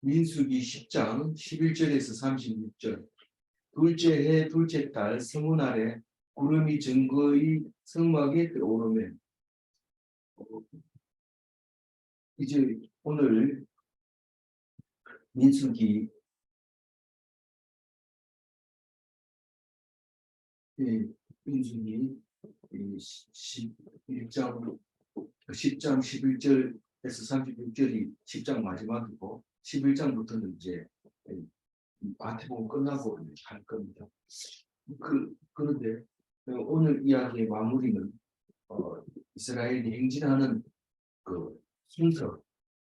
민수기 10장 11절에서 36절. 둘째 해 둘째 달 성운날에 구름이 증거의 성막에 들어오르매. 이제 오늘 민수기 10장 11절에서 36절이 10장 마지막이고 11장부터는 이제 마태복음 끝나고 할 겁니다. 그런데 오늘 이야기의 마무리는 이스라엘이 행진하는 그 순서,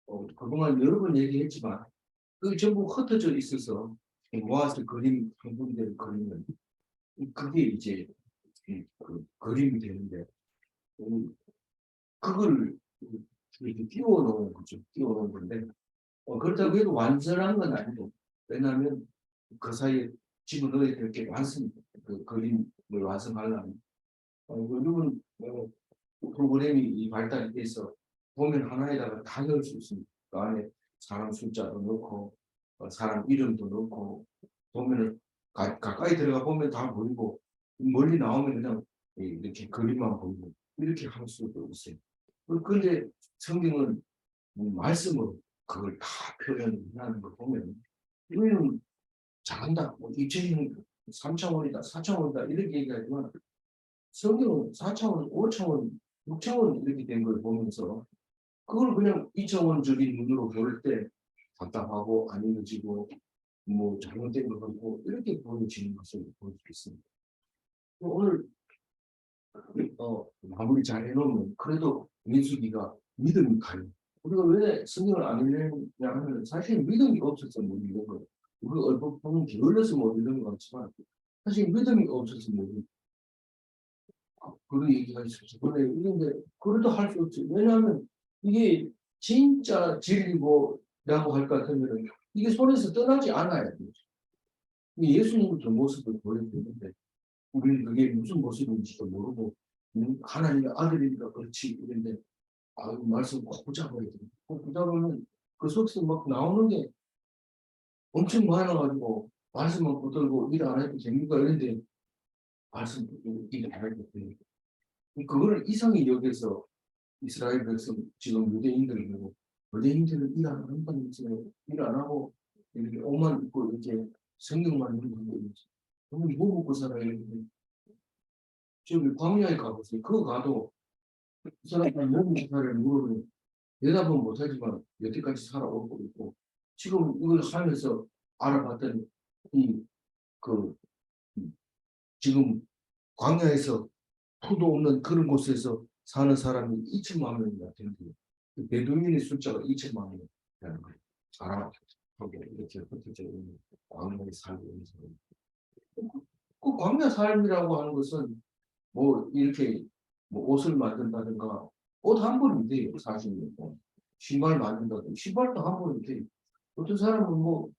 그동안 여러 번 얘기했지만 그 전부 흩어져 있어서 모아서 그림 한 군데를 그리면 그게 이제 그 그림이 되는데 그걸 이렇게 띄워놓은 거죠. 띄워놓은 건데 그렇다고 해도 완전한 건 아니고, 왜냐하면 그 사이에 집어넣어야 될 게 많습니다. 그 그림을 완성하려면 요즘은 프로그램이 발달이 돼서 보면 하나에다가 다 넣을 수 있습니다. 그 안에 사람 숫자도 넣고 사람 이름도 넣고, 보면은 가까이 들어가 보면 다 보이고 멀리 나오면 그냥 이렇게 그림만 보이고 이렇게 할 수도 있어요. 그런데 성경은 말씀으로 그걸 다 표현하는 걸 보면 우리는 잘한다, 2차원, 3차원이다, 4차원이다 이렇게 얘기하지만 성경은 4차원, 5차원, 6차원 이렇게 된 걸 보면서 그걸 그냥 2차원적인 눈으로 볼 때 답답하고 안 이루어지고 뭐 잘못된 것 같고 이렇게 보여지는 것을 볼 수 있습니다. 오늘 마무리 잘 해놓으면 그래도 민수기가 믿음이 가요. 우리가 왜 성경을 안 읽느냐 하면 사실 믿음이 없어서 못 읽는 거예요. 우리가 얼핏 보면 게을러서 못 읽는 것 같지만 사실 믿음이 없어서 못 읽는 거예요. 그런 얘기가 있어서 그래. 그런데 그래도 할 수 없지. 왜냐하면 이게 진짜 진리고 라고 할 것 같으면 이게 손에서 떠나지 않아야 돼요. 예수님의 그 모습을 보여주는데 우리는 그게 무슨 모습인지도 모르고 하나님의 아들이니까 그렇지 이런데 말씀 꼭 붙잡아야 돼요. 꼭 붙잡으면 그 속에서 막 나오는 게 엄청 많아가지고 말씀만 붙들고 일 안 해도 됩니까 이런데 말씀 일 안 해도 돼요. 그거를 이상히 여기서 이스라엘 백성 지금 유대인들을 보고 유대인들은 일 안 한다면서 일 안 하고 이렇게 옷만 입고 이렇게 성경만 읽고 있지. 그럼 뭐 먹고 살아야 되는데 저기 광야에 가보세요. 그거 가도 그 사람들 먹는 사람을 물어보면 대답은 못하지만 여태까지 살아오고 있고 지금 이걸 살면서 알아봤더니 그 지금 광야에서 토도 없는 그런 곳에서 사는 사람이 2천만 명이나 되는데 베두인의 숫자가 2천만 명이라는 거예요. 알아보게 이렇게 흩어져 있는 광야에 살고 있는 사람. 그 광야 삶이라고 하는 것은 뭐 이렇게 뭐 옷을 만든다든가 옷 한 벌이면 돼요. 사실은 뭐 신발 만든다든가 신발도 한 벌이면 돼요. 어떤 사람은 뭐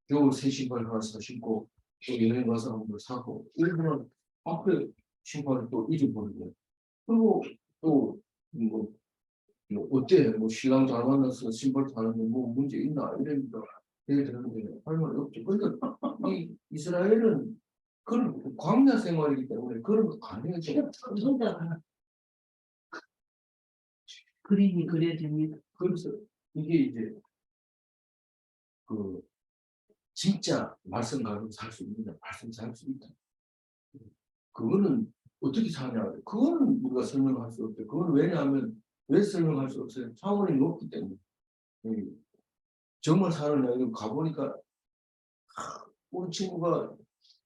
겨울 새 신발 하나 사 신고 또 여행 가서 한 벌 사고 이러면 앞에 신발을 또 잊어버리고 그리고 또뭐 어때 뭐 신랑 잘 만나서 신발 사는데 뭐 문제 있나 이러니까 얘기 들었는데 할 말 없죠. 그러니까 이 이스라엘은 그런 광야 생활이기 때문에 그런 거 안 해요. 그림이 그려집니다. 그래서 이게 이제 그 진짜 말씀 가지고 살 수 있느냐, 말씀 살 수 있다. 그거는 어떻게 사냐? 그거는 우리가 설명할 수 없죠. 그건 왜냐하면 왜 설명할 수 없어요? 차원이 높기 때문에. 정말 사는 여행 가보니까 우리 친구가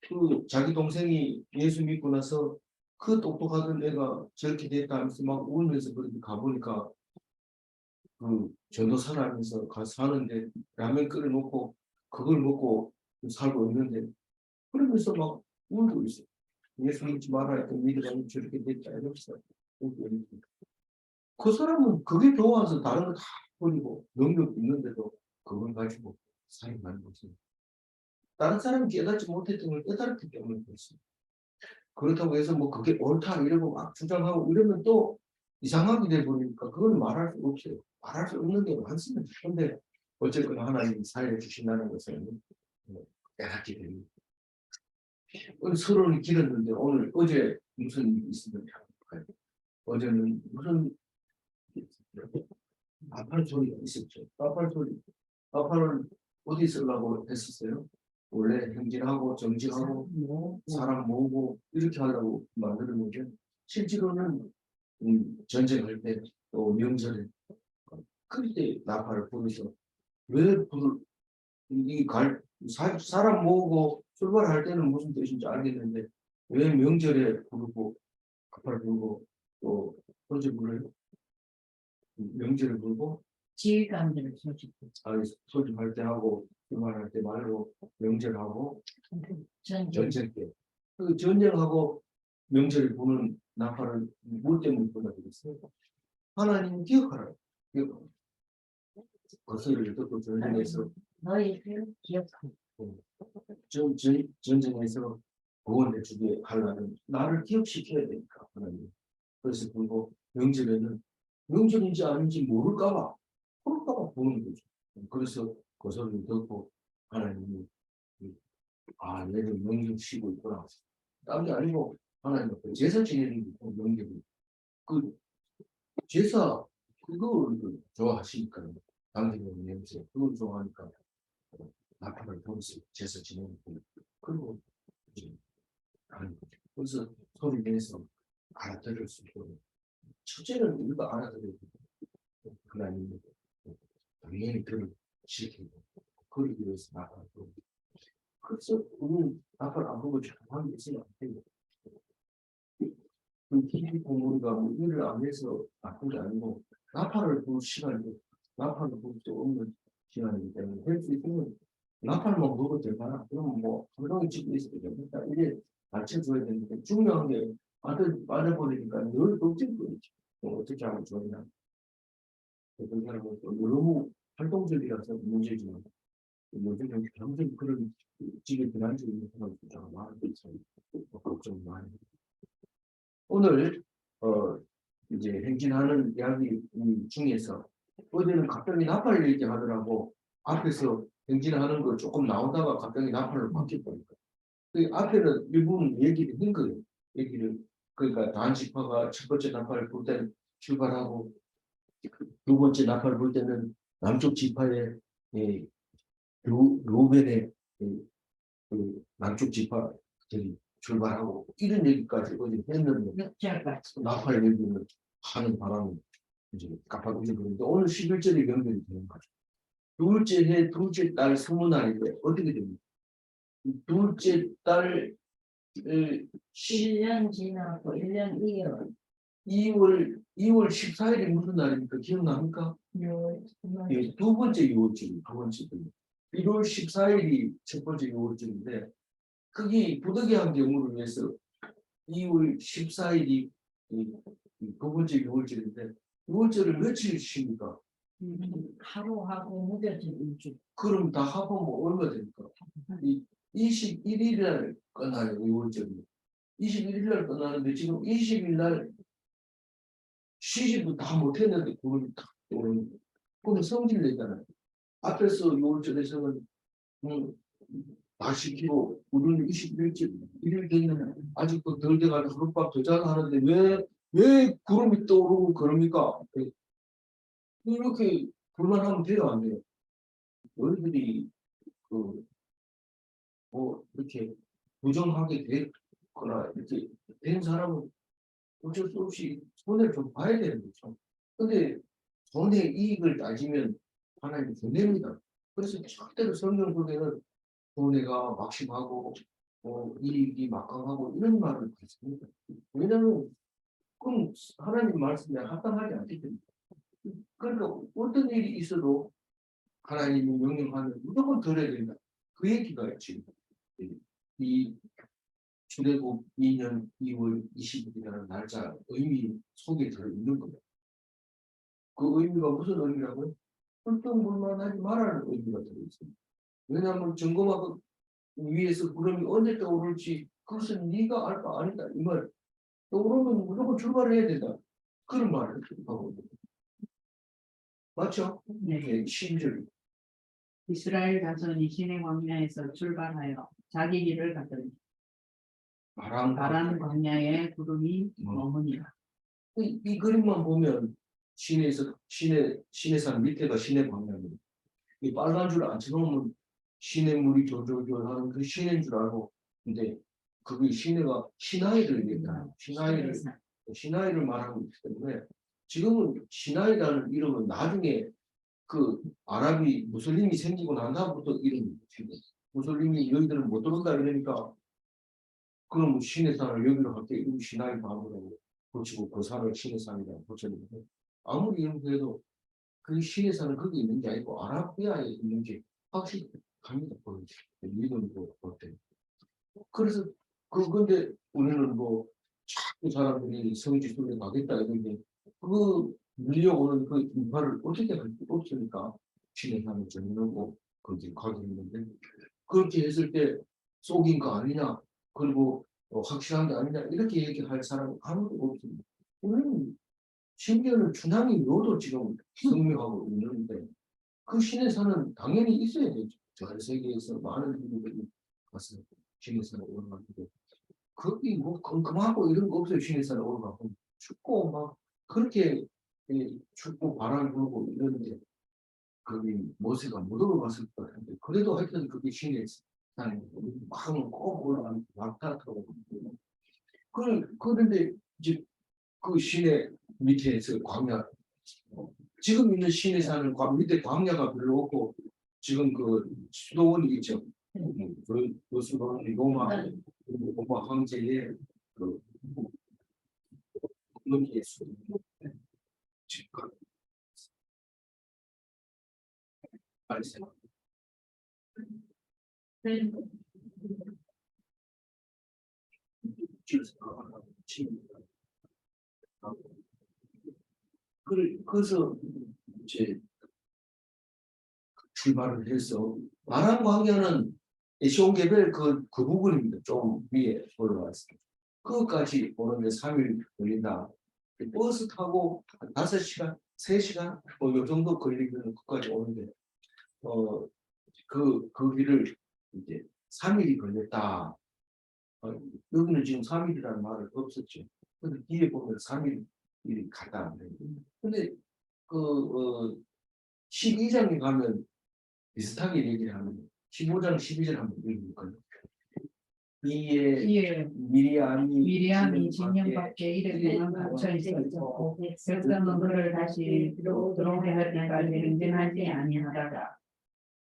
그 자기 동생이 예수 믿고 나서 그 똑똑하던 애가 저렇게 됐다 하면서 막 울면서 그렇게 가보니까 그 전도사를 하면서 가서 사는데 라면 끓여놓고 그걸 먹고 살고 있는데 그러면서 막 울고 있어요. 예수 믿지 마라 했던 믿으라면 저렇게 됐다 이러면서 그 사람은 그게 좋아서 다른 거 다 버리고 능력 있는데도 그걸 가지고 사용하는 거죠. 다른 사람이 깨닫지 못했던 걸 깨달았기 때문에 그렇습니다. 그렇다고 해서 뭐 그게 옳다 이러고 막 주장하고 이러면 또 이상하게 돼버리니까 그건 말할 수 없어요. 말할 수 없는 게 많습니다. 그런데 어쨌거나 하나님이 살려 주신다는 것은 깨닫게 됩니다. 서로는 길었는데 어제 무슨 일이 있었는지 알아볼까요? 어제는 무슨 나팔 소리가 있었죠. 나팔 소리. 나팔을 어디 쓰려고 했었어요? 원래 행진하고 정진하고 사람 모으고 이렇게 하려고 만드는 거죠. 실제로는 전쟁할 때 또 명절에 그때 나팔을 부르서 왜 사람 모으고 출발할 때는 무슨 뜻인지 알겠는데 왜 명절에 부르고 나팔을 부르고 또 언제 불러요? 명절에 부르고 지휘관들 소집. 소집할 때 하고 출발할 때 말고 명절하고 전쟁 때 그 전쟁하고 명절에 부는 나팔을 뭐 때문에 불러야 되겠어요? 하나님 기억하라. 기억하라. 그 소리를 듣고 전쟁에서 너희를 기억하라. 전쟁에서 구원해 주게 하려면 나를 기억시켜야 되니까 하나님. 그래서 그리고 명절에는 명절인지 아닌지 모를까봐 보는 거죠. 그래서 그 소리를 듣고 하나님이 얘를 명절 쉬고 있구나. 딴 게 아니고 하나님 앞에 제사 지내는 게 명절이 그 제사 그걸 좋아하시니까 당신의 냄새 그걸 좋아하니까 나팔을 불어서 제사 지내는 거 그리고 이제 하는 거죠. 그래서 소리 내서 알아들을 수 있도록 첫째는 우리가 알아들어야 되고 하나님이 당연히 그를 지키고 그러기 위해서 나팔을 부르고 그래서 우리는 나팔 안 부르고 하는 게 있으면 안 돼요. 그 TV 공부가 뭐 일을 안 해서 나쁜 게 아니고 나팔을 부를 시간도 나팔을 부를 수 없는 시간이기 때문에 할 수 있으면 나팔만 먹어도 되잖아. 그러면 뭐 건강이 지고 있어도 되겠다. 이게 맞춰줘야 되는데 중요한 게 빠져버리니까 늘 걱정거리지. 어떻게 하면 좋냐. 그런 사람은 너무 활동적이라서 문제지만 요즘은 굉장히 그런 집에 비난적인 사람들이 많이 있어요. 걱정 많이. 오늘 이제 행진하는 이야기 중에서 어제는 갑자기 나팔을 얘기하더라고. 앞에서 행진하는 거 조금 나오다가 갑자기 나팔을 바뀌어버리니까. 그 앞에는 일부는 얘기를 한 거예요. 그러니까 단지파가 첫 번째 나팔을 불 때는 출발하고 두 번째 나팔을 불 때는 남쪽 지파의 루벤의 그 남쪽 지파들이 출발하고 이런 얘기까지 어제 했는데 나팔 얘기는 하는 바람에 이제 깜빡 잊어버리는데 오늘 11절이 연결이 되는 거죠. 둘째 해 둘째 달 성문날인데 어떻게 됩니까? 둘째 달 1년 지나고 1년 2월 14일이 무슨 날입니까? 기억납니까? 예, 두 번째 6월절이 두 번째 1월 14일이 첫 번째 6월절인데 그게 부득이한 경우를 위해서 2월 14일이 두 번째 6월절인데 6월절을 며칠 쉽니까? 하루하고 무뎌진 일주. 그럼 다 합하면 얼마 됩니까? 21일 날 끝나요. 6월절이 21일 날 끝나는데 지금 20일 날 시집도 다 못했는데 그걸 딱 오는 그건 성질 내잖아요. 앞에서 6월절에서는 다 시키고 우리는 21일 일일 되면 아직도 덜 돼가지고 하룻밤 더 자고 하는데 왜 구름이 떠오르고 그럽니까? 이렇게 불만하면 돼요, 안 돼요? 너희들이 뭐 이렇게 부정하게 됐거나 이렇게 된 사람은 어쩔 수 없이 손해를 좀 봐야 되는 거죠. 근데 손해 이익을 따지면 하나님이 분냅니다. 그래서 절대로 성경 속에는 손해가 막심하고 이익이 막강하고 이런 말을 받습니다. 왜냐하면 그럼 하나님 말씀에 합당하지 않기 때문에. 그러니까 어떤 일이 있어도 하나님이 명령하면 무조건 들어야 된다. 그 얘기가 지금 이 출애굽 2년 2월 20일이라는 날짜 의미 속에 들어있는 거예요. 그 의미가 무슨 의미라고요? 불평불만하지 말라는 의미가 들어있습니다. 왜냐하면 점검하고 위에서 구름이 언제 떠오를지 그것은 네가 알 바 아니다 이 말. 떠오르면 무조건 출발해야 된다. 그런 말을 하고 있는 거예요. 맞죠? 이게 12절이 이스라엘 자손이 시내 광야에서 출발하여 자기 길을 갔더니 바람 바람 광야에 구름이 머무니라. 이 그림만 보면 시내산 밑에가 시내 방향이에요. 이 빨간 줄 안 쳐놓으면 시내 물이 졸졸졸 하는 그 시내인 줄 알고, 근데 그게 시내가 시나이를 얘기해요. 시나이를 말하고 있기 때문에 지금은 시나이라는 이름은 나중에 그 아랍이 무슬림이 생기고 난 다음부터 이름이 지금 무슬림이 여기들은 못 들어온다 이러니까 그럼 시내산을 여기로 할 때 이름 시나이 방으로 고치고 그 산을 시내산이라고 고쳤는데 아무리 이렇게 해도 그 시내산은 거기 있는 게 아니고 아라비아에 있는 게 확실히 갑니다. 믿음으로 볼 때. 그래서 근데 우리는 뭐 자꾸 사람들이 성지순례 가겠다 이러는데 그 밀려오는 그 인파를 어떻게 할 수 없으니까 시내산을 정해놓고 거기 가게 했는데 그렇게 했을 때 속인 거 아니냐 그리고 확실한 게 아니냐 이렇게 얘기할 사람은 아무도 없습니다. 우리는 심지어는 주남이 묘도 지금 성명하고 있는데 그 시내산은 당연히 있어야 되죠. 전 세계에서 많은 분들이 가서 시내산에 올라가는데 거기 뭐 컴컴하고 이런 거 없어요. 시내산에 올라가고 춥고 막 그렇게 춥고 바람 불고 이러는데 거기 모세가 못 올라갔을 것 같은데 그래도 하여튼 그게 시내산에 막꼭 올라가는 막타타고 그런데 이제 그 시내 밑에서 광야 지금 있는 시내산은 밑에 광야가 별로 없고 지금 그 수도원이 있죠. 그 수도원이 로마 황제의 그 문의의 수도 지금 알겠어요. 그래서 이제 출발을 해서 바람 광야는 에시온게벨 그 부분입니다. 좀 위에 올라왔어요. 그것까지 오는데 3일 걸린다. 버스 타고 5시간, 3시간 뭐 이 정도 걸리면 그까지 오는데 그 길을 이제 3일이 걸렸다. 여기는 지금 3일이라는 말은 없었죠. 근데 뒤에 보면 3일이 갔다. 근데 그 12장에 가면 비슷하게 얘기를 하는 15장 12절 한번 읽어볼까요? 이에 미리암이 진영 밖에 이르게 갇혀 있었고 백성은 그를 다시 들어오게 할 때까지 행진하지 아니하다가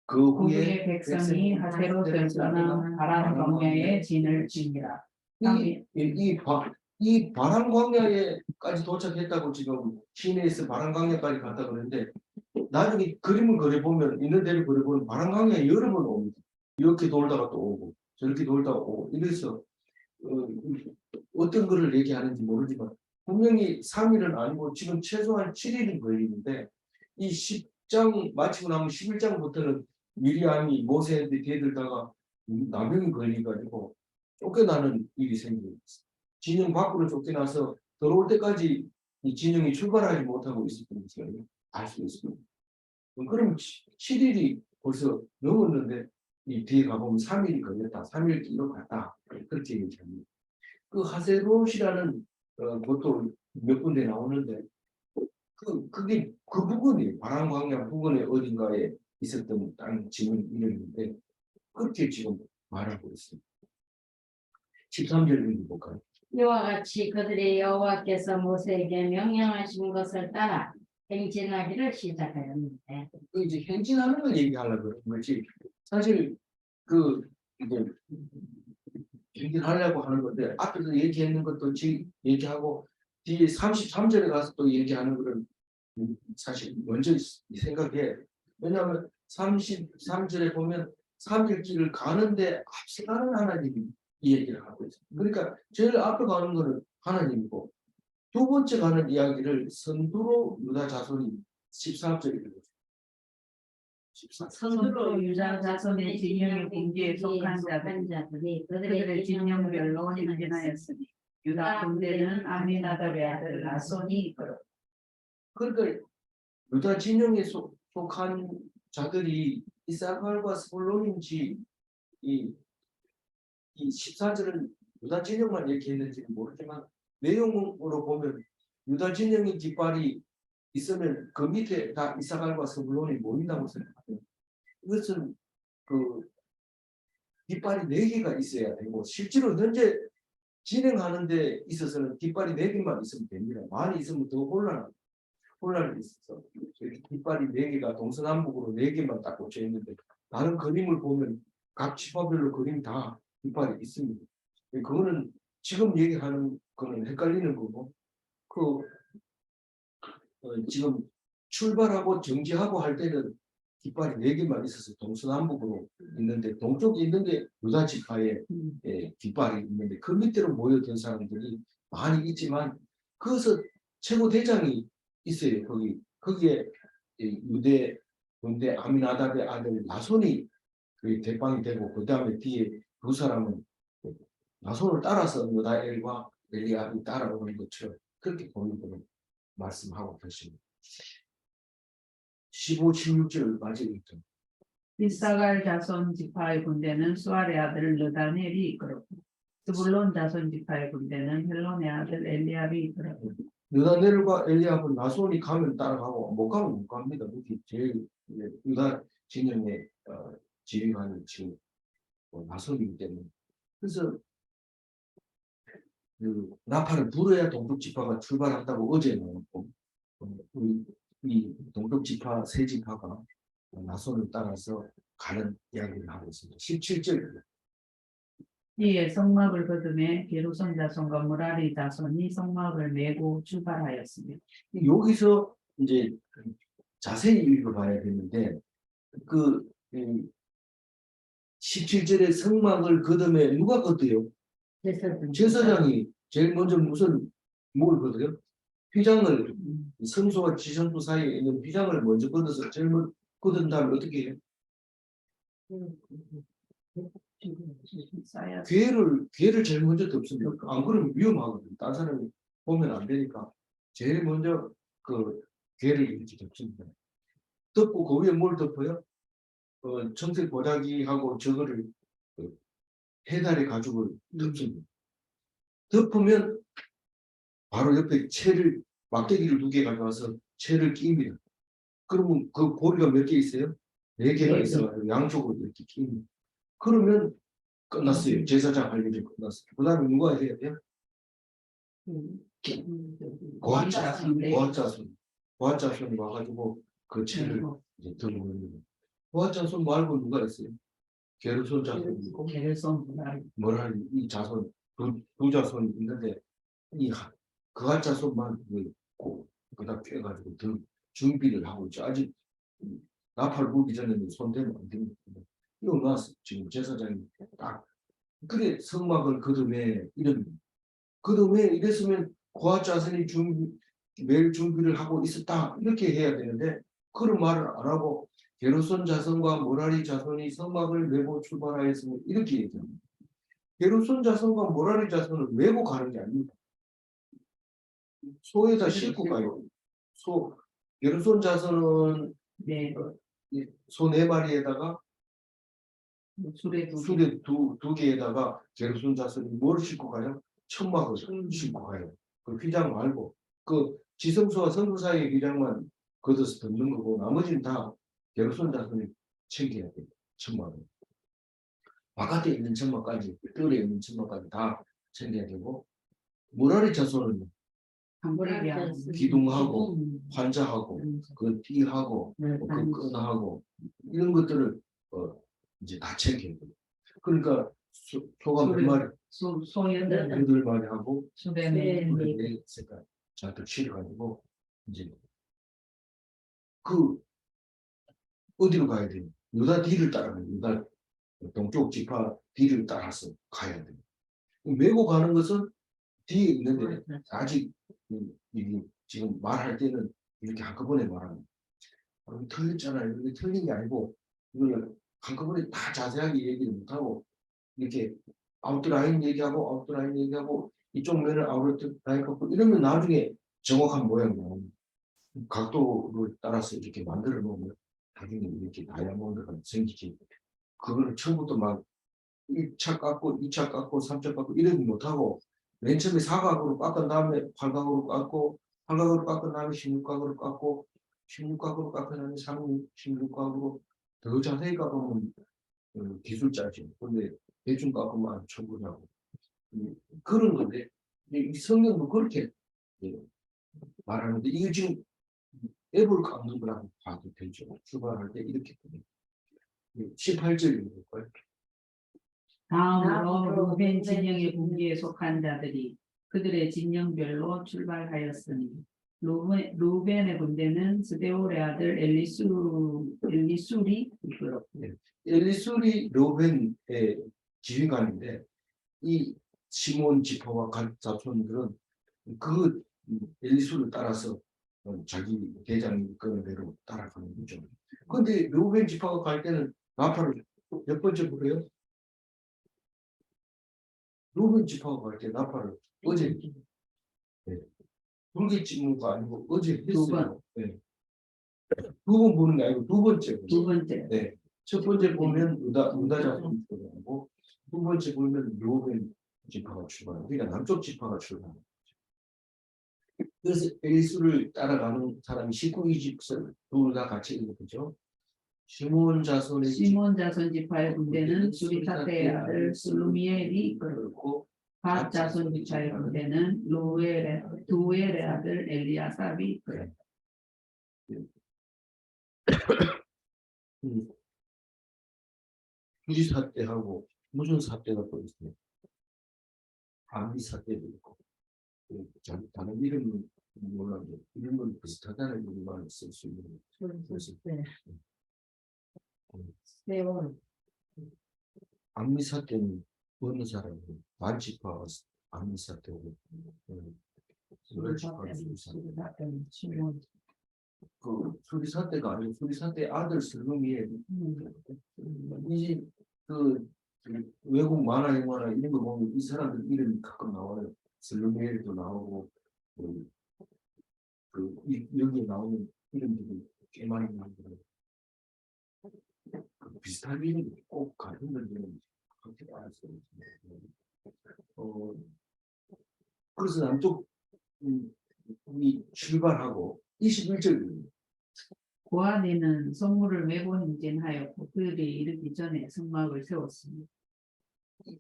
그 후에 백성이 하세롯을 떠나 바람 광야에 진을 치니라. 이 바람 광야에까지 도착했다고 지금 시내에서 바람 광야까지 갔다 그러는데 나중에 그림을 그려보면 있는 대로 그려보면 바람 광야에 여러 번 옵니다. 이렇게 돌다가 또 오고 저렇게 돌다가 오고 이래서 어떤 거를 얘기하는지 모르지만 분명히 3일은 아니고 지금 최소한 7일은 걸리는데 이 10장 마치고 나면 11장부터는 미리암이 모세한테 대들다가 나병이 걸려가지고 쫓겨나는 일이 생깁니다. 진영 밖으로 쫓겨나서 들어올 때까지 이 진영이 출발하지 못하고 있었던 것을 알 수 있습니다. 그럼 7일이 벌써 넘었는데 이 뒤에 가보면 3일이 걸렸다. 3일 뒤로 갔다. 그렇게 얘기합니다. 그 하세롯이라는 것도 몇 군데 나오는데 그게 그 부근이 바람광야 부근의 어딘가에 있었던 땅 지문 이름인데 그렇게 지금 말하고 있습니다. 13절 읽어볼까요? 이와 같이 그들이 여호와께서 모세에게 명령하신 것을 따라 행진하기를 시작하였는데 이제 행진하는 걸 얘기하려고 그런 거지. 사실 이제 행진하려고 하는 건데 앞에서 얘기했는 것도 얘기하고 뒤에 33절에 가서 또 얘기하는 거는 사실 먼저 생각해. 왜냐하면 33절에 보면 3일 길을 가는데 앞서가는 하나님이 이 얘기를 하고 있어요. 그러니까 제일 앞에 가는 거는 하나님이고 두 번째 가는 이야기를 선두로 유다 자손이 13절에 읽어요. 선두로 유다 자손의 진영의 군대에 속한 자들이 그들의 진영별로 행진하였으니 유다 군대는 아미나답의 아들 나손이 이끌었다. 그러니까 유다 진영에 속한 자들이 이사갈과 스불론인지 이 14절은 유다 진영만 이렇게 했는지는 모르지만 내용으로 보면 유다 진영의 깃발이 있으면 그 밑에 다 이사갈과 스불론이 모인다고 생각해요. 이것은 그 깃발이 4개가 있어야 되고 실제로 현재 진행하는 데 있어서는 깃발이 4개만 있으면 됩니다. 많이 있으면 더 혼란이 있어서 이렇게 깃발이 4개가 동서남북으로 4개만 딱 꽂혀 있는데 다른 그림을 보면 각 지파별로 그림 다 깃발이 있습니다. 그거는 지금 얘기하는 거는 헷갈리는 거고 지금 출발하고 정지하고 할 때는 깃발이 4개만 있어서 동서남북으로 있는데 동쪽에 있는데 유다 지파에 깃발이 있는데 그 밑으로 모여든 사람들이 많이 있지만 거기서 최고 대장이 있어요. 거기에 유대 군대 아미나답의 아들 나손이 그 대빵이 되고 그 다음에 뒤에 두 사람은 나손을 따라서 유다엘과 엘리압이 따라오는 것처럼 그렇게 본인들은 말씀하고 계십니다. 15, 16절 맞이부터 이사갈 자손 지파의 군대는 수알의 아들 느다넬이 이끌었고 스불론 자손 지파의 군대는 헬론의 아들 엘리압이 이끌었고 유다넬과 엘리압은 나손이 가면 따라가고 못 가면 못 갑니다. 그게 제일 유다 진영의 지휘관이 지금 나손이기 때문에 그래서 그 나팔을 불어야 동쪽 지파가 출발한다고 어제 나왔고 이 동쪽 지파 세 지파가 나손을 따라서 가는 이야기를 하고 있습니다. 17절 이에 성막을 거두매 게르손 자손과 무라리 자손이 성막을 메고 출발하였습니다. 여기서 이제 자세히 읽어봐야 되는데 그 17절에 성막을 거두매 누가 거두요? 제사장이 제일 먼저 뭘 거두요? 휘장을 성소와 지성소 사이에 있는 휘장을 먼저 걷어서 제일 먼저 걷은 다음에 어떻게 해요? 괴를 제일 먼저 덮습니다. 안 그러면 위험하거든요. 딴 사람이 보면 안 되니까 제일 먼저 그 괴를 이렇게 덮습니다. 덮고 그 위에 뭘 덮어요? 청색 보자기하고 저거를 해달의 가죽을 덮습니다. 덮으면 바로 옆에 막대기를 2개 가져와서 채를 끼입니다. 그러면 그 고리가 몇 개 있어요? 4개가 있어가지고 양쪽으로 이렇게 끼입니다. 그러면 끝났어요. 제사장 할 일이 끝났어요. 그 다음에 누가 해야 돼요? 고한자손이 와가지고 그 채를 이제 들고 있는 거예요. 고한자손 말고 누가 있어요? 게르손 자손이 있고 뭐라니 이 자손 두 자손이 있는데 이 그한자손만 그다 펴가지고 준비를 하고 있죠. 아직 나팔 불기 전에는 손대면 안 됩니다. 이거 나왔어. 지금 제사장이 딱 그래 성막을 거두매 이랬으면 고아자손이 매일 준비를 하고 있었다 이렇게 해야 되는데 그런 말을 안 하고 게르손 자손과 모라리 자손이 성막을 메고 출발하였으면 이렇게 얘기합니다. 게르손 자손과 모라리 자손을 메고 가는 게 아닙니다. 소에다 싣고 가요. 게르손 자손은 소 4마리에다가 수레 두 개에다가 게르손 자손이 뭘 싣고 가요? 천막을 싣고 가요. 그 휘장 말고 그 지성소와 성소 사이의 휘장만 걷어서 덮는 거고 나머지는 다 게르손 자손이 챙겨야 돼요. 천막을. 바깥에 있는 천막까지 뜰에 있는 천막까지 다 챙겨야 되고 모라리 자손은 기둥하고 환자하고 그 띠하고 그 끈하고 이런 것들을 이제 다 챙겨야 돼요. 그러니까 소가 몇 마리? 소 8마리 하고 수레 4색깔 잔뜩 실어가지고 이제 그 어디로 가야 돼요? 유다 뒤를 따라가요. 유다 동쪽 지파 뒤를 따라서 가야 돼요. 메고 가는 것은 뒤에 있는데 아직 지금 말할 때는 이렇게 한꺼번에 말합니다. 틀렸잖아요. 이게 틀린 게 아니고 이걸 한꺼번에 다 자세하게 얘기를 못하고 이렇게 아웃라인 얘기하고 이쪽 면을 아웃라인 갖고 이러면 나중에 정확한 모양이 나옵니다. 각도를 따라서 이렇게 만들어 놓으면 나중에 이렇게 다이아몬드가 생기지. 그거를 처음부터 막 1차 깎고 2차 깎고 3차 깎고 이러지 못하고 맨 처음에 4각으로 깎은 다음에 8각으로 깎고 8각으로 깎은 다음에 16각으로 깎고 16각으로 깎은 다음에 16각으로 더 자세히 깎으면 기술자지. 근데 대충 깎으면 아주 천부냐고. 그런 건데 이 성경도 그렇게 말하는데 이거 지금 앱을 깎는 거라고 봐도 되죠. 출발할 때 이렇게 18절인 거예요. 다음으로 루벤 진영의 분기에 속한 자들이 그들의 진영별로 출발하였으니 루벤의 군대는 스데올의 아들 엘리술이 이끌었고 엘리술이 로벤의 지휘관인데 이 시몬 지파와 각 자손들은 그 엘리술을 따라서 자기 대장이 이끄는 대로 따라가는 거죠. 그런데 로벤 지파가 갈 때는 나팔을 몇 번째 불어요? 로벤 지파가 갈 때 나팔을 어제 불게 찍는거 아니고 어제 했어요. 네. 두 번 보는 게 아니고 두 번째. 두 번째 네. 첫 번째 보면 유다 자손이 출발하고 두 번째 보면 로벤 지파가 출발하고 그러니까 남쪽 지파가 출발하고 그래서 엘리술을 따라가는 사람이 19, 20설 둘 다 같이 있는 거죠. 시몬 자손 지파의 군대는 수리사대의 아들 슬루미엘이 이끌었고 갓 자손 지파의 군대는 두엘의 아들 엘리아삽이 이끌었다. 휴지 사태하고 무슨 사태가 또 있어요? 아미 사태도 있고 다른 이름은 몰라도 이름은 비슷하다는 이름만 쓸 수 있는 그래서 암미 사태는 어느 사람이 반지파 암미 사태고 그 수리사태가 아니고 수리사태 아들 슬루미에 이제 그 외국 만화 영화나 이런 거 보면 이 사람들 이름이 가끔 나와요. 슬루미엘도 나오고 여기에 나오는 이름들이 꽤 많이 나오더라고요. 비슷한 이름이 꼭 같은 분들은 그렇게 알았어요. 그래서 남쪽 이 출발하고 21절 고아네는 성물을 메고 행진하였고 그들이 이르기 전에 성막을 세웠습니다.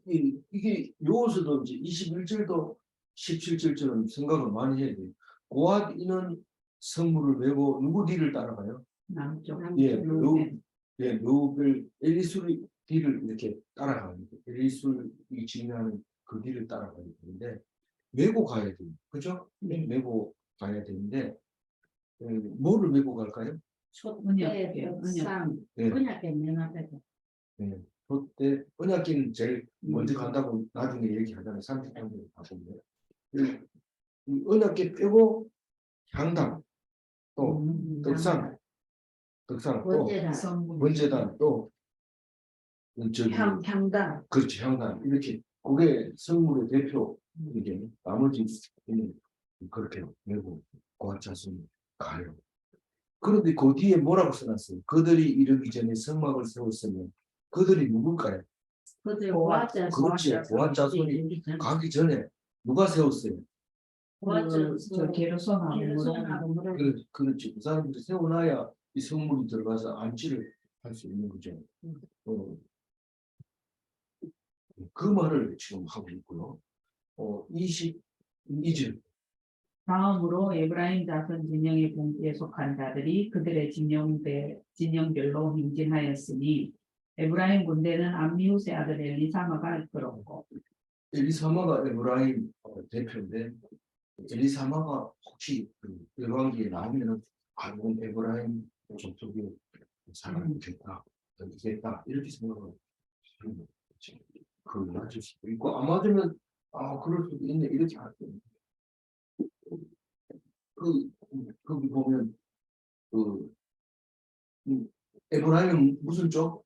이게 요서도 이제 21절도 17절처럼 생각을 많이 해야 돼요. 고아디는 성물을 메고 누구 뒤를 따라가요? 남쪽 루벨 엘리술이 뒤를 이렇게 따라가는 거예요. 엘리술이 지휘하는 그 뒤를 따라가야 되는데 메고 가야 돼요. 그죠? 네. 메고 가야 되는데 뭐를 메고 갈까요? 언약궤 맨 앞에서. 그때 언약궤는 제일 먼저 간다고 나중에 얘기하잖아요. 30장에 가보면 이 언약궤 빼고 향당 또 떡상 또 번제단 또 저기 향단 그렇지 향단 이렇게 그게 성물의 대표 이게 나머지 그렇게 메고 고아차순 가요. 그런데 그 뒤에 뭐라고 써놨어요? 그들이 이르기 전에 성막을 세웠으면 그들이 누굴까요? 그렇지. 고아차순이 가기 전에 누가 세웠어요? 게르손하고 그렇지. 그 사람들이 세워놔야 이 성물이 들어가서 안치를 할 수 있는 거죠. 그 말을 지금 하고 있고요. 22절. 다음으로 에브라임 자손 진영의 분기에 속한 자들이 그들의 진영별로 행진하였으니 에브라임 군대는 암미우스의 아들 엘리사마가 이끌었고 엘리사마가 에브라임 대표인데 엘리사마가 혹시 열왕기에 나오면은 이건 에브라임 종족의 사람이 됐다 이렇게 생각을 하는 거죠. 그걸 맞을 수도 있고 안 맞으면 그럴 수도 있네 이렇게 할 때 거기 보면 에브라임은 무슨 쪽?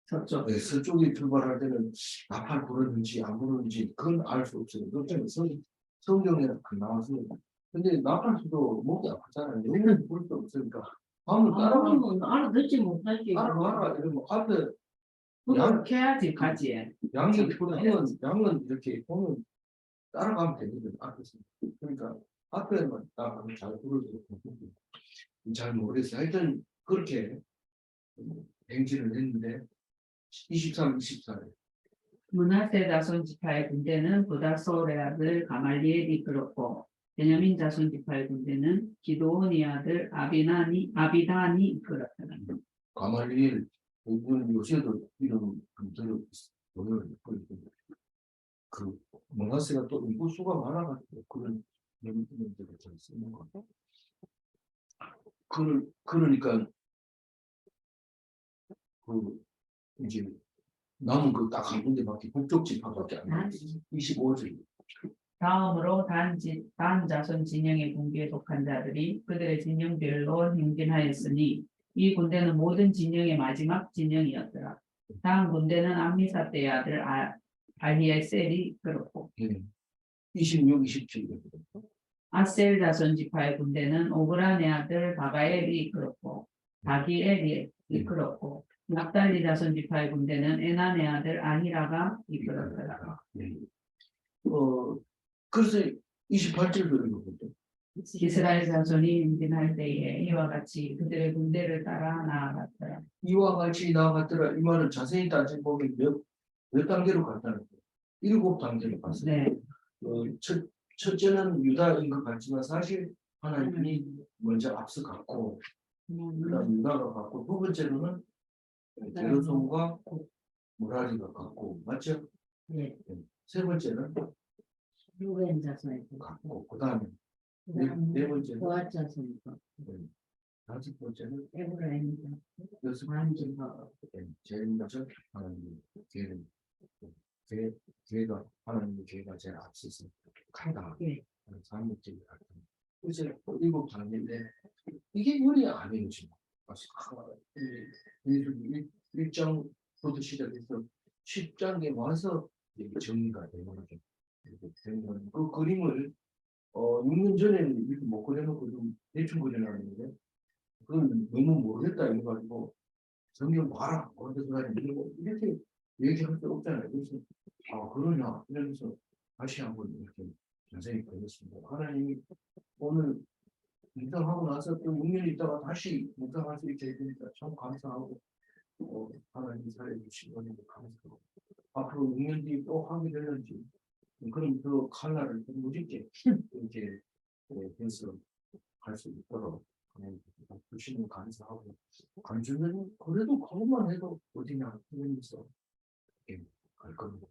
서쪽. 네, 서쪽이 출발할 때는 나팔 부르는지 안 부르는지 그건 알 수 없어요. 그렇죠. 성경에 안 나와서 근데 나팔 수도 목이 아프잖아요. 영원히 부를 수 없으니까 밤을 따라가면 그러면 알아듣지 못하지. 따라가라 이러면 앞에 그렇게 해야지 가지. 양이 양은 이렇게 보면 따라가면 되거든 앞에서. 그러니까 앞에만 따라가면 잘 부르고 잘 모르겠어요. 하여튼 그렇게 행진을 했는데 23, 24일 므낫세 자손 지파의 군대는 부다솔의 아들 가말리엘이 이끌었고 베냐민 자손 지파의 군대는 기도온의 아들 아비단이 이끌었다. 가말리엘 이건 요새도 이름 들어 보여요. 그 므낫세가 또 인구수가 많아가지고 그런 명들을 잘 쓰는 거. 그러니까 그 이제 남은 그 딱 한 군데밖에 북쪽 지파밖에 안 남았어. 25절. 다음으로 단 자손 진영의 군기에 속한 자들이 그들의 진영별로 행진하였으니 이 군대는 모든 진영의 마지막 진영이었더라. 다음 군대는 암미사 때의 아들 아히에셀이 이끌었고 26, 27. 아셀 자손 지파의 군대는 오브란의 아들 바가엘이 이끌었고 다기엘이 이끌었고 납달리 자손 지파의 군대는 에난의 아들 아히라가 이끌었더라. 그래서 28절도 읽어보죠. 이스라엘 자손이 행진할 때에 이와 같이 그들의 군대를 따라 나아갔더라. 이와 같이 나아갔더라. 이 말은 자세히 따져 보면 몇 단계로 갔다는 거예요. 7단계로 갔어요. 네. 첫째는 유다인 것 같지만 사실 하나님이 먼저 앞서갔고 그다음 유다가 갔고 두 번째로는 게르손과 무라리가 갔고 맞죠? 네. 세 번째는 루벤 자손이고. 갔고 그다음에 네 번째는 고아 자손이고. 다섯 번째는 에브라임 여섯 자손. 번째는 제일 먼저 하나님의 계가 하나님의 계가 제일 앞서서 간다. 예. 사무직을 갔다. 이제 7단계인데 이게 요리 아니에요 지금. 1장부터 시작해서 10장에 와서 정리가 되는 거죠. 그 그림을 6년 전에는 이렇게 못 그려놓고 좀 대충 그려놨는데 그건 너무 모르겠다 이래가지고 성경 봐라 어디서 가냐 이렇게 얘기할 수 없잖아요. 그래서 그러냐 이러면서 다시 한번 이렇게 자세히 보겠습니다. 하나님이 오늘 묵상하고 나서 또 6년 있다가 다시 묵상할 수 있게 해주니까 참 감사하고 하나님 살려주신 거니까 감사하고 앞으로 6년 뒤에 또 하게 되는지 그럼 그 칼날을 좀 무겁게 이렇게 해서 갈 수 있도록 주시는 감사하고 간주는 그래도 그것만 해도 어디냐 하면서 갈 겁니다.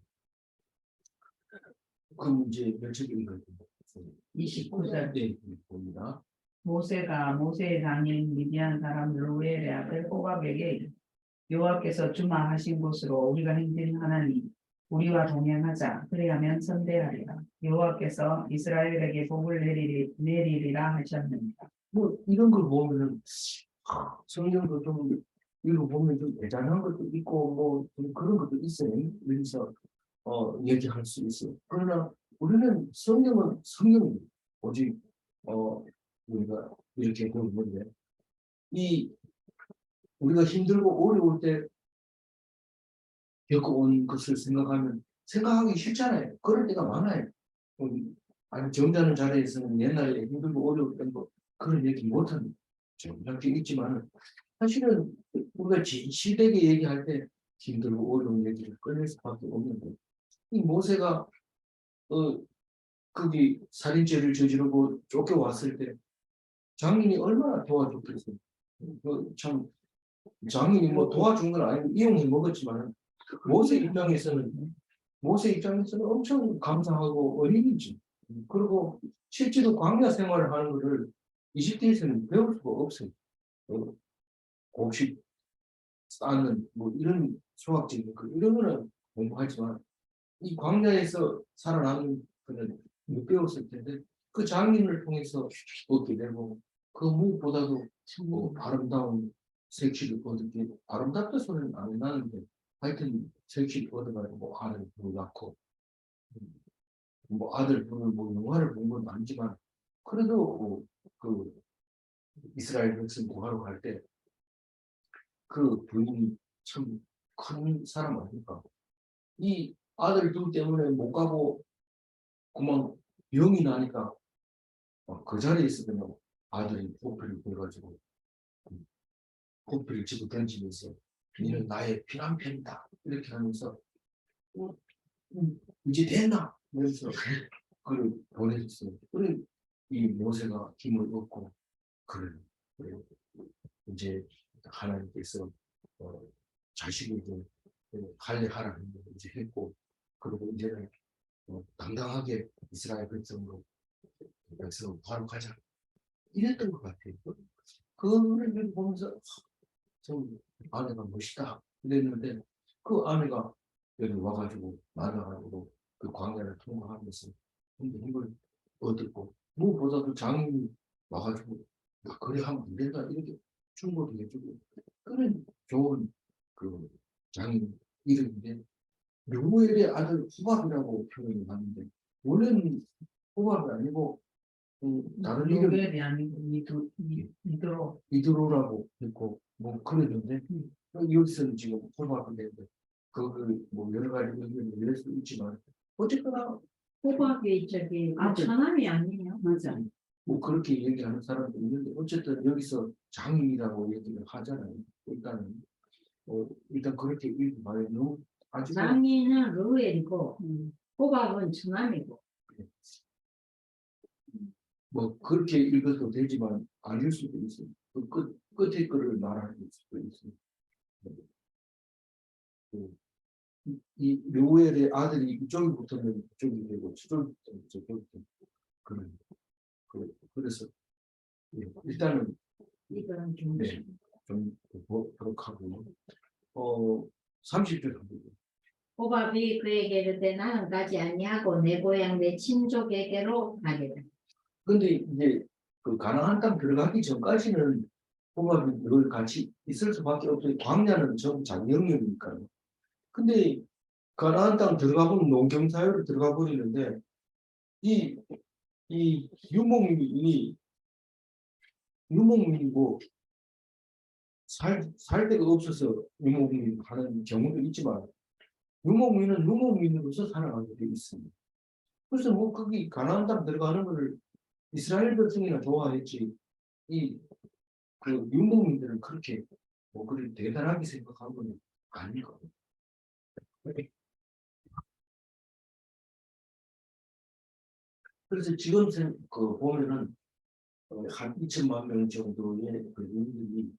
그럼 이제 며칠 읽어야 됩니다. 29절. 네, 봅니다. 모세가 모세의 장인 미디안 사람 루엘의 아들 호박에게 여호와께서 주마하신 곳으로 우리가 행진하나니 우리와 동행하자. 그래야면 선대하리라. 여호와께서 이스라엘에게 복을 내리리라 하셨느니라. 뭐 이런 걸 보면은 성경도 좀 읽어보면 좀 대단한 것도 있고 뭐 좀 그런 것도 있어요. 그래서 얘기할 수 있어요. 그러나 우리는 성경은 성경입니다. 오직 우리가 이렇게 보는데 이 우리가 힘들고 어려울 때 겪어온 것을 생각하기 싫잖아요. 그럴 때가 많아요. 아니 점잖은 자리에서는 옛날에 힘들고 어려울 때 뭐 그런 얘기 못합니다. 점잖게 있지만 사실은 우리가 시대에 얘기할 때 힘들고 어려운 얘기를 꺼낼 수밖에 없는데 이 모세가 거기 살인죄를 저지르고 쫓겨왔을 때 장인이 얼마나 도와줬겠어요. 참 장인이 뭐 도와준 건 아니고 이용해 먹었지만 모세 입장에서는 엄청 감사하고 어린이지. 그리고 실제로 광야 생활을 하는 것을 20대에서는 배울 수가 없어요. 곡식 쌓는 뭐 이런 수학적인 이런 거는 공부하지만 이 광야에서 살아남는 그는 못 배웠을 텐데 그 장인을 통해서 얻게 되고 그 무엇보다도 뭐 아름다운 색시를 얻게 아름답다 소리는 안 나는데 하여튼 색시를 얻어가지고 뭐 아들 을 낳고 뭐 아들 분을 뭐 영화를 본 건 아니지만 그래도 그 이스라엘 백성 구하러 갈 때 그 부인이 참 큰 사람 아닙니까? 이 아들 둘 때문에 못 가고 그만 병이 나니까 그 자리에 있으면 아들이 포피를 불가지고 포피를 집어 던지면서 니는 나의 피난편이다 이렇게 하면서 어, 이제 됐나? 그래서 그걸 보내줬어요. 그래 이 모세가 힘을 얻고 그래 이제 하나님께서 자식을 좀 할례하라는 걸 이제 했고 그리고 이제는 당당하게 이스라엘 백성으로 바로 가자 이랬던 것 같아요. 그걸 보면서 좀 아내가 멋있다 이랬는데 그 아내가 여기 와가지고 나가가지고 그 광야를 통과하면서 힘을 얻었고 무엇보다도 장인이 와가지고 야, 그래 하면 안 된다 이렇게 충고도 해주고 그런 좋은 그 장인 이름인데 르무엘의 아들 호밥이라고 표현을 하는데 원래는 호밥이 아니고 다른 이름 요벨이 아니고 미드로. 이드로라고 했고 뭐 그랬는데 여기서는 지금 호밥인데 그걸 뭐 여러 가지 의견을 낼 수 있지만 어쨌거나 호박이 저기 아들. 천함이 아니에요. 맞아. 뭐 그렇게 얘기하는 사람도 있는데 어쨌든 여기서 장인이라고 얘기를 하잖아요. 일단 그렇게 읽어봐요. 너무 아주 장인은 르우엘이고 호박은 천함이고. 뭐 그렇게 읽어도 되지만 아닐 수도 있어요. 그 끝에 거를 말하는 수도 있어요. 이 묘엘의 아들이 이쪽이 붙으면 이쪽이 되고 저쪽이 붙으면 저쪽이 되고 그래서 일단은 이거는 좀 네, 좀 그렇게 하고 30절 갑니다. 호밥이 그에게 이르되 나는 가지 아니하고 내 고향 내 친족에게로 가리라. 근데 이제 그 가나안 땅 들어가기 전까지는 호밥이 늘 같이 있을 수밖에 없어요. 광야는 전부 자기 영역이니까요. 근데 가나안 땅 들어가 보면 농경 사회로 들어가 버리는데 이 유목민이고 살 데가 없어서 유목민 하는 경우도 있지만 유목민은 유목민으로서 살아가게 되어 있습니다. 그래서 뭐 거기 가나안 땅 들어가는 것을 이스라엘 백성이나 좋아했지 그 유목민들은 그렇게 뭐 그렇게 대단하게 생각한 건 아닌 것 같아요. 그래서 지금 보면은 한 2천만 명 정도의 그 인들이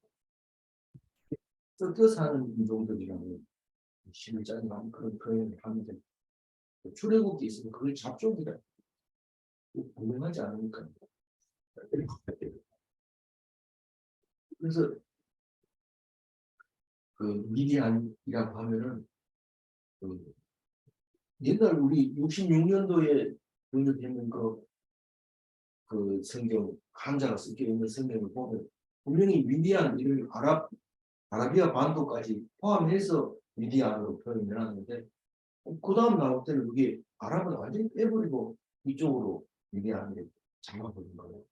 섞여 사는 인종들이라고 심을짜는 그런 표현을 하는데 출애굽기 있으면 그걸 잡종이다 분명하지 않으니까 그래서 그 미디안이라고 하면은 그 옛날 우리 66년도에 번역되는 그 성경 한자가 섞여 있는 성경을 보면 분명히 미디안 이런 아라비아 반도까지 포함해서 미디안으로 표현을 하는데 그 다음 나올 때는 그게 아랍은 완전히 빼버리고 이쪽으로 미디안을 잡아버린 거예요.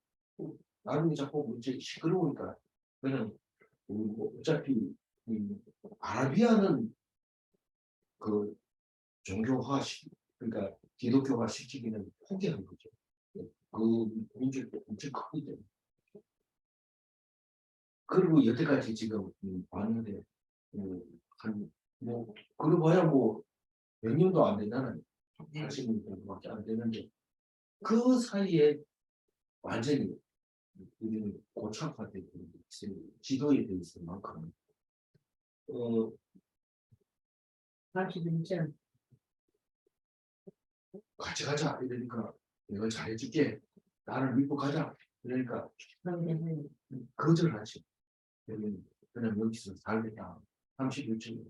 나중에 자꾸 문제 시끄러우니까 그냥 뭐 어차피 아라비아는 그 종교화 그러니까 기독교화 시키기는 포기한 거죠. 그 민족도 엄청 크거든요. 그리고 여태까지 지금 봤는데 한뭐 그러봐야 뭐 몇 년도 안 되잖아요. 80년 정도밖에 안 되는데 그 사이에 완전히 우리는 고착화되어 있어요. 지도에 대해 있을 만큼 다시 진짜 같이 가자 이러니까 내가 잘해줄게 나를 믿고 가자 그러니까 그러면 거절하지. 그냥 여기서 살겠다. 31층.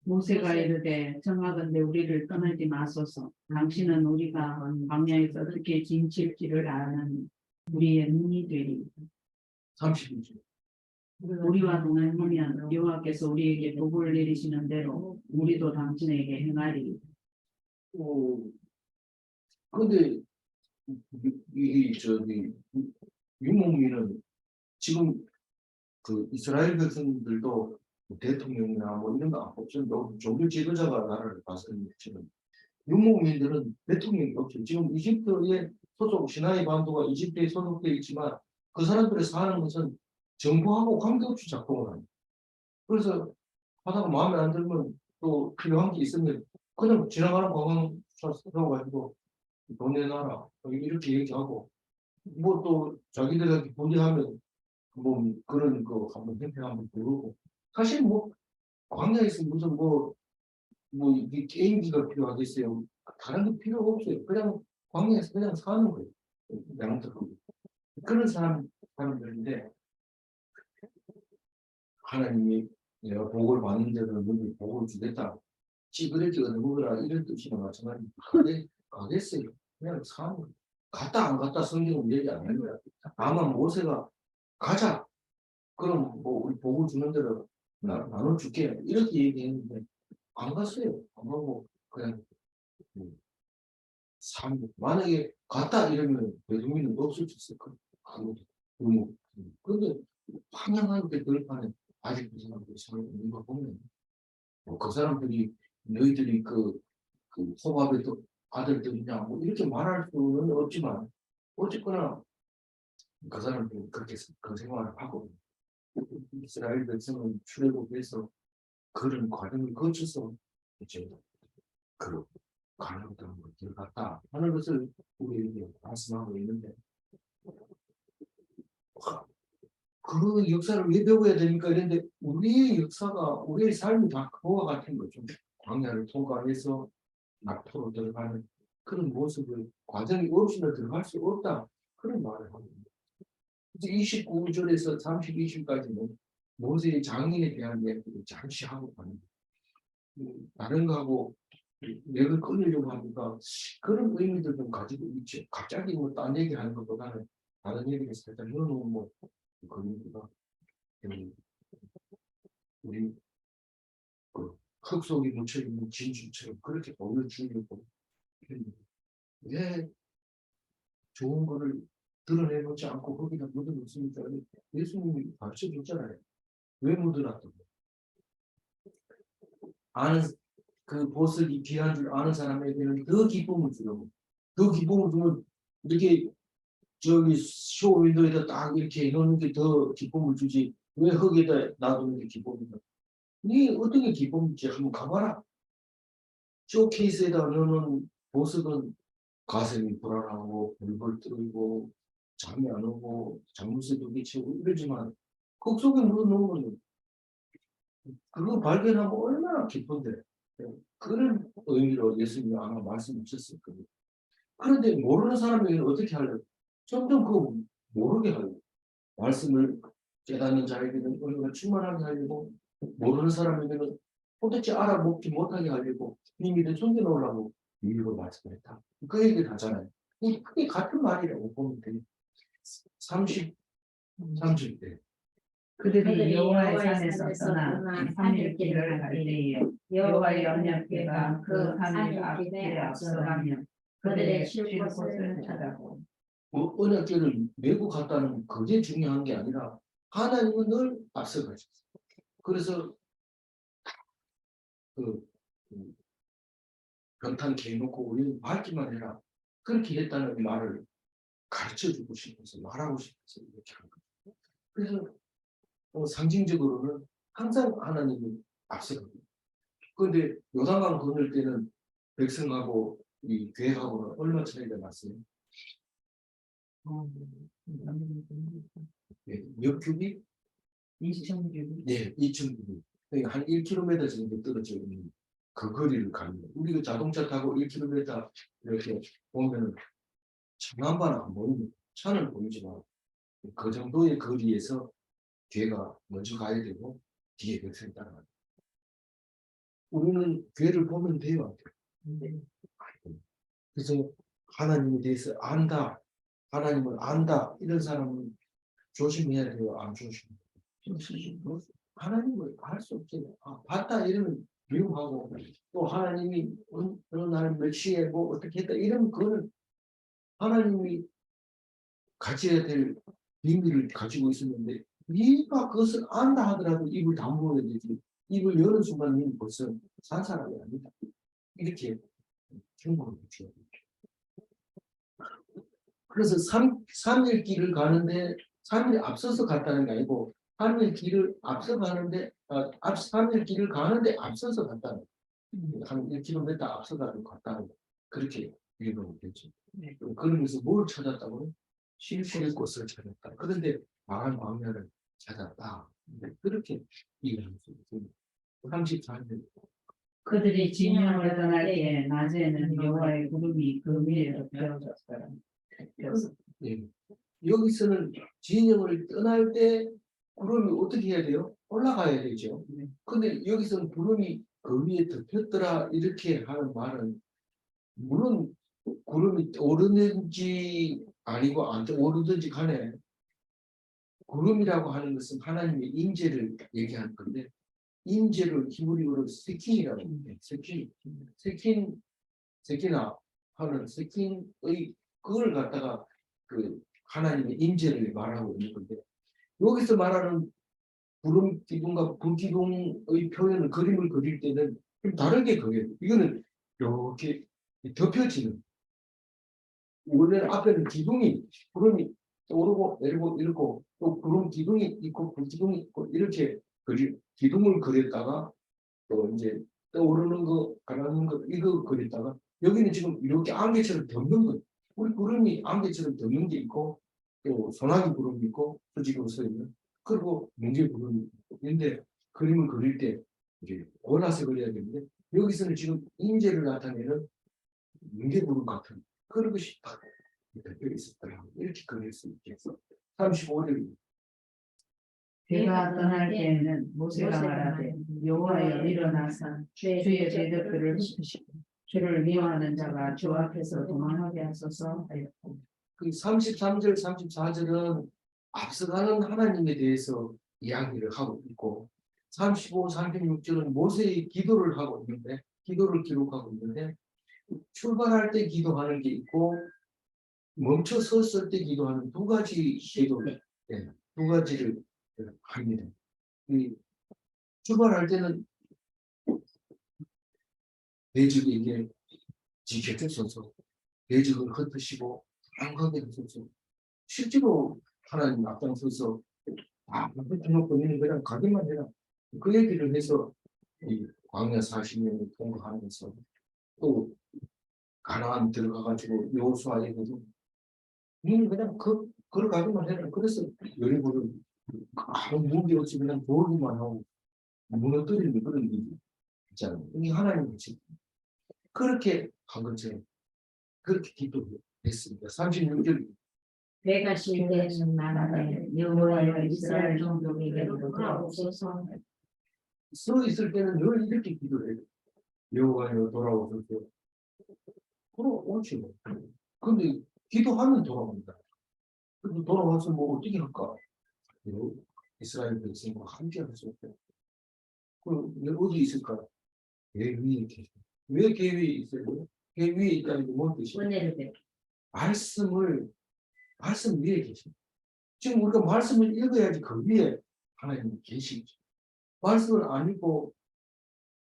모세가 이르되 정하건대 우리를 떠나지 마소서. 당신은 우리가 광야에서 어떻게 진칠지를 아는 우리의 눈이 되리. 31층. 우리와 동행하면 여호와께서 우리에게 복을 내리시는 대로 우리도 당신에게 행하리. 근데 이 저기 유목민은 지금 그 이스라엘 백성들도 대통령이나 뭐 이런 거 없어요. 종교 지도자가 나라를 다스리는 지금 유목민들은 대통령이 없죠. 지금 이집트의 소속 시나이 반도가 이집트에 소속되어 있지만 그 사람들이 사는 것은 정부하고 관계없이 작동을 합니다. 그래서 하다가 마음에 안 들면 또 필요한 게 있으면 그냥 지나가는 관광차 세워가지고 돈 내놔라 이렇게 얘기하고 뭐 또 자기들한테 분리하면 뭐 그런 거 한번 행패 한번 부르고 사실 뭐 광야에서 무슨 뭐 이게 게임기가 필요하겠어요. 다른 게 필요 없어요. 그냥 광야에서 그냥 사는 거예요. 양득하고 그런 사람들인데 하나님이 내가 복을 받는 자들은 너희 복을 주겠다. 찌그레기 얻어먹으라 이런 뜻이나 마찬가지. 가겠어요. 그냥 사는 거예요. 갔다 안 갔다 성경은 얘기 안 합니다. 다만 모세가 가자. 그럼 뭐 우리 복을 주는 대로 나눠줄게. 이렇게 얘기했는데 안 갔어요. 안 가고 그냥 만약에 갔다 이러면 외국인은 없을 수 있을 거예요. 아무도. 그런데 황량하게 들판에 아직 그 사람들이 살고 있는 거 보면 그 사람들이 너희들이 그 호밥의 아들들이냐 뭐 이렇게 말할 수는 없지만 어쨌거나 그 사람들이 그렇게 그 생활을 하고 이스라엘 백성은 출애굽해서 그런 과정을 거쳐서 이제 그 가나안 땅으로 들어갔다 하는 것을 우리에게 말씀하고 있는데 그 역사를 왜 배워야 되니까 이런데 우리의 역사가 우리의 삶이 다 그거와 같은 거죠. 광야를 통과해서 낙토로 들어가는 그런 모습을 과정이 없이는 들어갈 수 없다 그런 말을 합니다. 29절에서 32절까지는 모세의 장인에 대한 얘기를 잠시 하고 가는 다른 거하고 맥을 끊으려고 하니까 그런 의미들 좀 가지고 있죠. 갑자기 뭐 딴 얘기하는 것보다는 다른 얘기를 살짝 넣어놓은 뭐 그런 의미가 우리 그 흙 속에 묻혀있는 진주처럼 그렇게 보여주려고 왜 좋은 거를 드러내놓지 않고 거기다 묻어놓습니까? 예수님이 가르쳐 줬잖아요. 왜 묻어놨다고? 아는 그 보석이 귀한 줄 아는 사람에게는 더 기쁨을 주려고. 더 기쁨을 주면 이렇게 저기 쇼윈도에다 딱 이렇게 해놓는 게 더 기쁨을 주지. 왜 흙에다 놔두는 게 기쁨인가? 네 어떤 게 기쁨인지 한번 가봐라. 쇼케이스에다 넣는 보석은 가슴이 불안하고 벌벌 떨고 잠이 안 오고 장물새도 끼치고 이러지만 흙 속에 묻어놓은 거는 그거 발견하면 얼마나 기쁜데 그런 의미로 예수님이 아마 말씀하셨을 거예요. 그런데 모르는 사람에게는 어떻게 하려고? 점점 그 모르게 하려고. 말씀을 깨닫는 자에게는 은혜가 충만하게 하려고 모르는 사람에게는 도대체 알아먹지 못하게 하려고 비밀을 숨겨놓으려고 이유로 말씀했다. 그 얘기를 하잖아요. 그게 같은 말이라고 보면 돼요. 30대 그들이 여호와의 산에서 떠나 3일 길을 갈 때에 여호와의 언약궤가 그 3일 앞에 앞서가며 그들의 쉴 곳을 찾아고 언약궤를 메고 갔다는 그게 중요한 게 아니라 하나님은 늘 앞서가셨어요. 그래서 그 변탄케 해놓고 우리는 밟기만 해라. 그렇게 했다는 말을 가르쳐주고 싶어서 말하고 싶어서 이렇게 한 거예요. 그래서 상징적으로는 항상 하나님이 앞서갑니다. 그런데 요단강 건널 때는 백성하고 이 교회하고는 얼마 차이가 났어요? 몇 규빗? 2,000규빗. 네, 2,000규빗. 그러니까 한 1km 정도 떨어져 있는 그 거리를 갑니다. 우리가 자동차 타고 1km 이렇게 보면 천안바나 안 보입니다. 차는 보이지만 그 정도의 거리에서 교회가 먼저 가야 되고 뒤에 백성이 따라가요. 우리는 교회를 보면 돼요. 그래서 하나님에 대해서 안다, 하나님을 안다 이런 사람은 조심해야 돼요. 안 조심해요. 하나님을 알 수 없어요. 봤다 이러면 미움하고 또 하나님이 어느 날 몇 시에 뭐 어떻게 했다 이러면 그거는 하나님이 가져야 될 비밀을 가지고 있었는데 네가 그것을 안다 하더라도 입을 다물어야 되지. 입을 여는 순간 너는 벌써 산 사람이 아니다. 이렇게 경고를 해줘요. 그래서 3일 길을 가는데 3일 앞서서 갔다는 게 아니고 3일 길을 앞서 가는데 3일 길을 가는데 앞서서 갔다는 한 1km 앞서 가는 갔다는 거. 그렇게 읽으면 되죠. 네. 그러면서 뭘 찾았다고요? 쉴 곳을 찾았다. 그런데 망한 광야를 찾았다. 그렇게 이해할 수 있습니다. 34절. 그들이 진영을 떠날 때 낮에는 여호와의 구름이 그 위에서 펴졌어요. 예. 여기서는 진영을 떠날 때 구름이 어떻게 해야 돼요? 올라가야 되죠. 근데 여기서는 구름이 그 위에 덮였더라 이렇게 하는 말은 물론 구름이 오르는지 아니고 안 오르든지 간에 구름이라고 하는 것은 하나님의 임재를 얘기하는 건데 임재를 히브리어로 세킨이라고 합니다. 세키나 하는 세킨의 그걸 갖다가 그 하나님의 임재를 말하고 있는 건데 여기서 말하는 구름 기둥과 불 기둥의 표현을 그림을 그릴 때는 좀 다르게 그려요. 이거는 이렇게 덮여지는 원래는 앞에는 기둥이 구름이 오르고 내리고 이렇고 또 구름 기둥이 있고 불 기둥이 있고 이렇게 기둥을 그렸다가 또 이제 떠오르는 거 가라앉는 거 이거 그렸다가 여기는 지금 이렇게 안개처럼 덮는 거 우리 구름이 안개처럼 덮는 게 있고 또 소나기 구름이 있고 수직으로 서 있는 그리고 뭉게 구름이 있고 근데 그림을 그릴 때 이제 골라서 그려야 되는데 여기서는 지금 임재를 나타내는 뭉게 구름 같은 그런 것이 딱 덮여 있었다 이렇게 그릴 수 있겠어. 35절 그가 떠날 때에는 모세가 말하되 여호와여 일어나서 주의 대적들을 푸시고 주를 미워하는 자가 주 앞에서 도망하게 하소서 하였고 그 33절, 34절은 앞서가는 하나님에 대해서 이야기를 하고 있고 35, 36절은 모세의 기도를 하고 있는데 기도를 기록하고 있는데 출발할 때 기도하는 게 있고 멈춰 섰을 때 기도하는 두 가지 기도를 두 가지를 합니다. 이 출발할 때는 대적에게 지켜주소서 대적을 흩으시고 강하게 하소서 실제로 하나님 앞장서서 흩어놓고 너는 그냥 가기만 해라 그 얘기를 해서 이 광야 40년을 통과하면서 또 가나안 들어가가지고 여호수아에게도 너는 그냥 걸어가기만 해라 그래서 여리고를 아무 무기 없이 그냥 돌기만 하고 무너뜨리는 그런 일이 있잖아요. 이게 하나님의 집 그렇게 한 것처럼 그렇게 기도했습니다. 36절 배가 실 때는 말하되 여호와여 이스라엘 종족에게로 돌아오소서. 서 있을 때는 늘 이렇게 기도해요. 여호와여 돌아오소서. 돌아오죠. 근데 기도하면 돌아옵니다. 근데 돌아와서 뭐 어떻게 할까? 이스라엘 백성과 함께 할 수 없대요. 그럼 어디 있을까? 배 위에 계세요. 왜 배 위에 있어요? 배 위에 있다는 게 뭔 뜻이에요? 은혜를 베. 말씀 위에 계십니다. 지금 우리가 말씀을 읽어야지 그 위에 하나님이 계시죠. 말씀을 안 읽고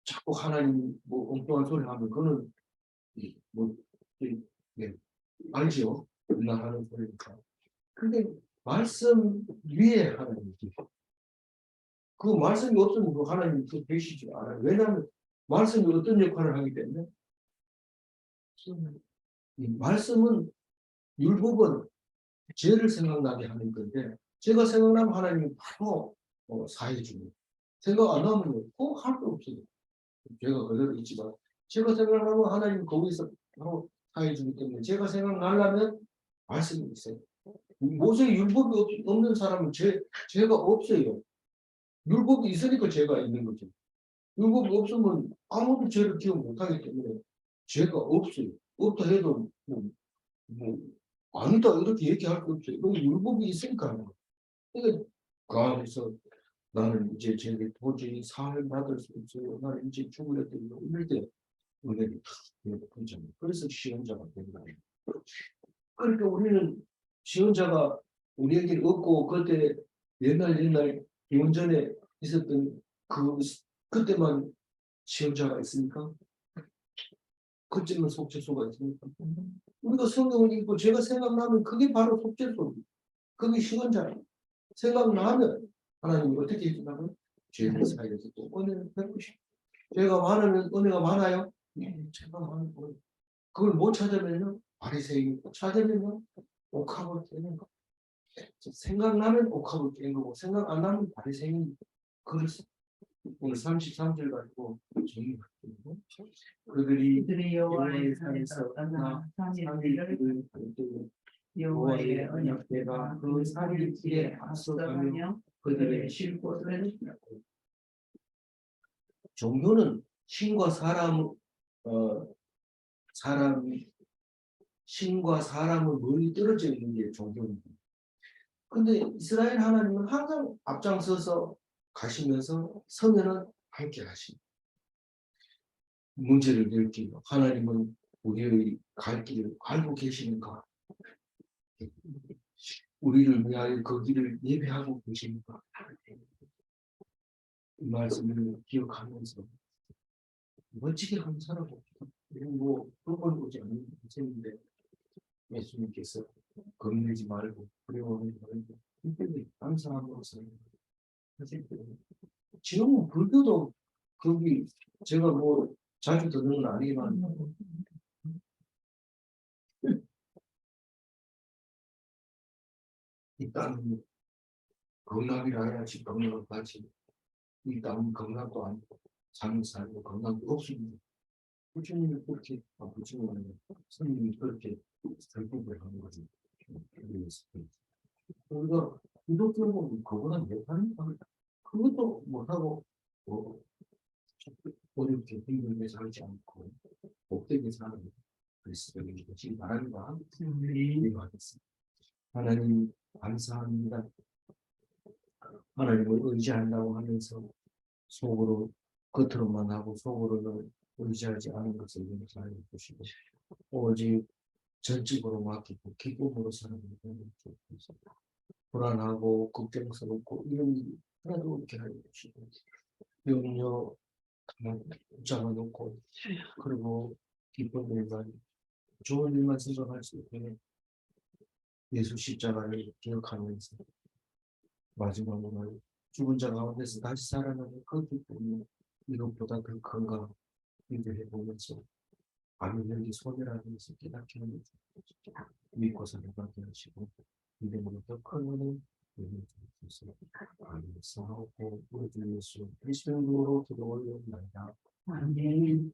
자꾸 하나님 뭐 엉뚱한 소리 하면 그거는 뭐 알죠? 맨날 하는 소리니까. 근데 말씀 위에 하나님이 계시죠. 그 말씀이 없으면 그 하나님이 그 계시지 않아요. 왜냐하면 말씀이 어떤 역할을 하기 때문에 이 말씀은 율법은 죄를 생각나게 하는 건데 제가 생각나면 하나님이 바로 사해 줍니다. 생각 안 나면 꼭 할 거 없어요. 죄가 그대로 있지만 제가 생각나면 하나님 거기서 바로 사해 주기 때문에 제가 생각나려면 말씀이 있어요. 모세 율법이 없는 사람은 죄가 없어요. 율법이 있으니까 죄가 있는 거죠. 율법이 없으면 아무도 죄를 기억 못하기 때문에 죄가 없어요. 없다 해도 뭐 아니다 이렇게 얘기할 거 없어요. 그럼 율법이 있으니까 하는 거예요. 그러니까 그 안에서 나는 이제 제게 도저히 사을 받을 수 없어요. 나는 이제 죽으려 때문에 이럴 때 은혜를 본잖아요. 그래서 시험자가 된 거예요. 그러니까 우리는 시험자가 우리에게 없고 그때 옛날 기원 전에 있었던 그때만 시험자가 있습니까? 그때만 속죄소가 있습니까? 우리가 성경을 읽고 제가 생각나면 그게 바로 속죄소. 그게 시원자예요. 생각나면 하나님이 어떻게 해주나요? 죄를 사이에서 또 은혜를 베푸시고 죄가 많으면 은혜가 많아요? 네, 죄가 많고 그걸 못 찾으면요 바리새인 찾으면요 옥합을 깨는 거. 생각나면 옥합을 깬 거고 생각 안 나면 바리새인. 그래서 오늘 33절 가지고 정리할게요. 그들이 그들이 여호와의 산에서 떠나 3일을 여호와의 언약궤가 그 3일 길에 앞서가며 그들의 쉴 곳을 종교는 신과 신과 사람은 멀리 떨어져 있는 게 종교입니다. 근데 이스라엘 하나님은 항상 앞장서서 가시면서 서면은 함께 하십니다. 문제를 낼게요. 하나님은 우리의 갈 길을 알고 계시는가? 우리를 위하여 그 길을 예배하고 계십니까? 이 말씀을 기억하면서 멋지게 한번 살아봅시다. 뭐 그건 오지 않는 인생인데 예수님께서 겁내지 말고 두려워하지 말고 특별히 감사함으로써 하실 때 지금은 불교도 거기 제가 뭐 자주 듣는 건 아니지만 이 땅은 건강이라 해야지 건강을 가지 이 땅은 건강도 아니고 삶을 살고 건강도 없습니다. 부처님이 그렇게 부처님은 스님이 그렇게 설법을 하는 거죠. 우리가 기독교는 그거는 못하니까 그것도 못하고 뭐 어렵게 힘들게 살지 않고 복되게 사는 그리스도인이 되시기 바랍니다. 기도하겠습니다. 하나님 감사합니다. 하나님을 의지한다고 하면서 속으로 겉으로만 하고 속으로는 의지하지 않은 것을 용서하여 주시고 오직 전적으로 맡기고 기쁨으로 사는 것을 주옵소서. 불안하고 걱정스럽고 이런 일이 하나도 없게 하여 주시고 염려 잡아놓고 그리고 기쁜 일만 좋은 일만 생각할 수 있게 예수 십자가를 기억하면서 마지막으로 죽은 자 가운데서 다시 살아나는 그 기쁨이 이것보다 더 큰가 기도해 보면서 아무 일이 소멸하면서 깨닫게 하는 믿고 살아가게 하시고 믿음으로 더 큰 은혜 주옵소서. 아멘. 사하고 우리 주 예수 그리스도의 이름으로 기도 올려옵나이다. 아멘.